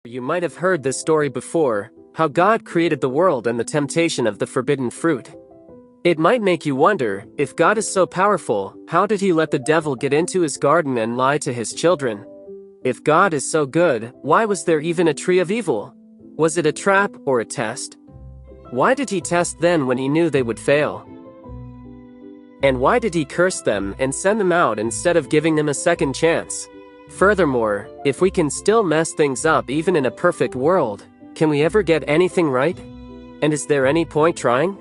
You might have heard this story before, how God created the world and the temptation of the forbidden fruit. It might make you wonder, if God is so powerful, how did he let the devil get into his garden and lie to his children? If God is so good, why was there even a tree of evil? Was it a trap or a test? Why did he test then when he knew they would fail? And why did he curse them and send them out instead of giving them a second chance? Furthermore, if we can still mess things up even in a perfect world, can we ever get anything right? And is there any point trying?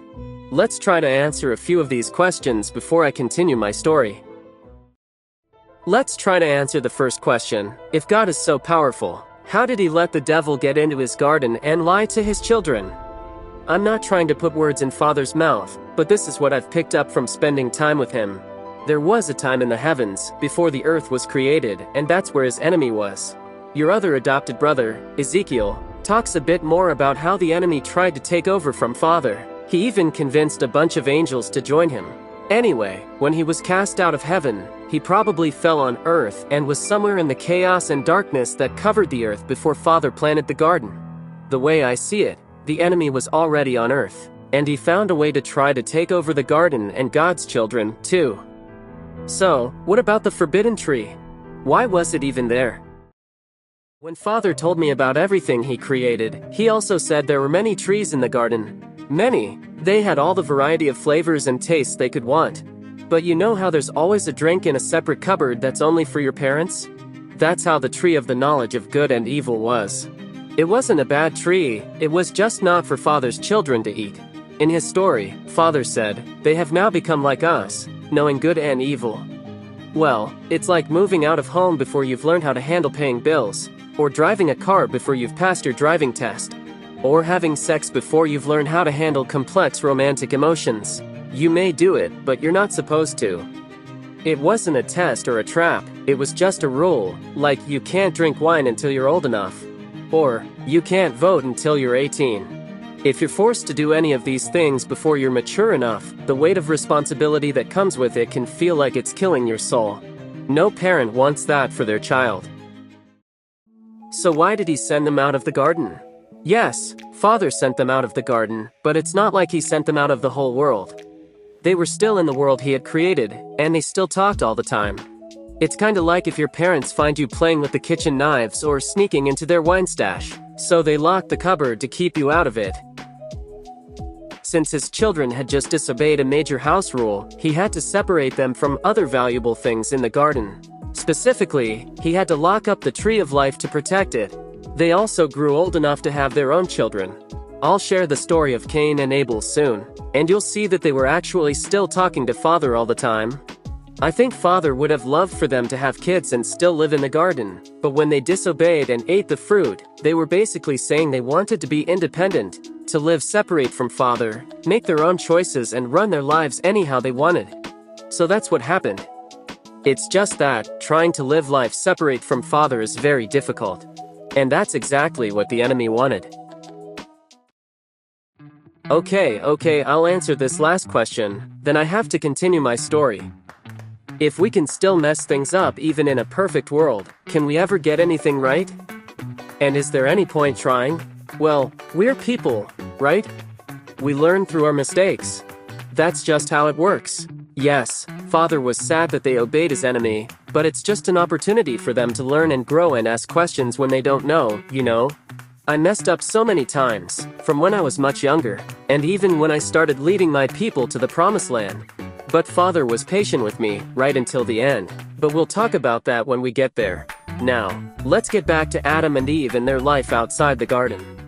Let's try to answer a few of these questions before I continue my story. Let's try to answer the first question. If God is so powerful, how did he let the devil get into his garden and lie to his children? I'm not trying to put words in Father's mouth, but this is what I've picked up from spending time with him. There was a time in the heavens, before the earth was created, and that's where his enemy was. Your other adopted brother, Ezekiel, talks a bit more about how the enemy tried to take over from Father. He even convinced a bunch of angels to join him. Anyway, when he was cast out of heaven, he probably fell on earth and was somewhere in the chaos and darkness that covered the earth before Father planted the garden. The way I see it, the enemy was already on earth, and he found a way to try to take over the garden and God's children, too. So, what about the forbidden tree? Why was it even there? When Father told me about everything he created, he also said there were many trees in the garden. Many. They had all the variety of flavors and tastes they could want. But you know how there's always a drink in a separate cupboard that's only for your parents? That's how the tree of the knowledge of good and evil was. It wasn't a bad tree, it was just not for Father's children to eat. In his story, Father said, "They have now become like us, knowing good and evil." Well, it's like moving out of home before you've learned how to handle paying bills, or driving a car before you've passed your driving test, or having sex before you've learned how to handle complex romantic emotions. You may do it, but you're not supposed to. It wasn't a test or a trap, it was just a rule, like you can't drink wine until you're old enough, or you can't vote until you're 18. If you're forced to do any of these things before you're mature enough, the weight of responsibility that comes with it can feel like it's killing your soul. No parent wants that for their child. So why did he send them out of the garden? Yes, Father sent them out of the garden, but it's not like he sent them out of the whole world. They were still in the world he had created, and they still talked all the time. It's kinda like if your parents find you playing with the kitchen knives or sneaking into their wine stash, so they locked the cupboard to keep you out of it. Since his children had just disobeyed a major house rule, he had to separate them from other valuable things in the garden. Specifically, he had to lock up the tree of life to protect it. They also grew old enough to have their own children. I'll share the story of Cain and Abel soon, and you'll see that they were actually still talking to Father all the time. I think Father would have loved for them to have kids and still live in the garden, but when they disobeyed and ate the fruit, they were basically saying they wanted to be independent, to live separate from Father, make their own choices and run their lives anyhow they wanted. So that's what happened. It's just that, trying to live life separate from Father is very difficult. And that's exactly what the enemy wanted. Okay, I'll answer this last question, then I have to continue my story. If we can still mess things up even in a perfect world, can we ever get anything right? And is there any point trying? Well, we're people, right? We learn through our mistakes. That's just how it works. Yes, Father was sad that they obeyed his enemy, but it's just an opportunity for them to learn and grow and ask questions when they don't know, you know? I messed up so many times, from when I was much younger, and even when I started leading my people to the promised land. But Father was patient with me, right until the end. But we'll talk about that when we get there. Now, let's get back to Adam and Eve and their life outside the garden.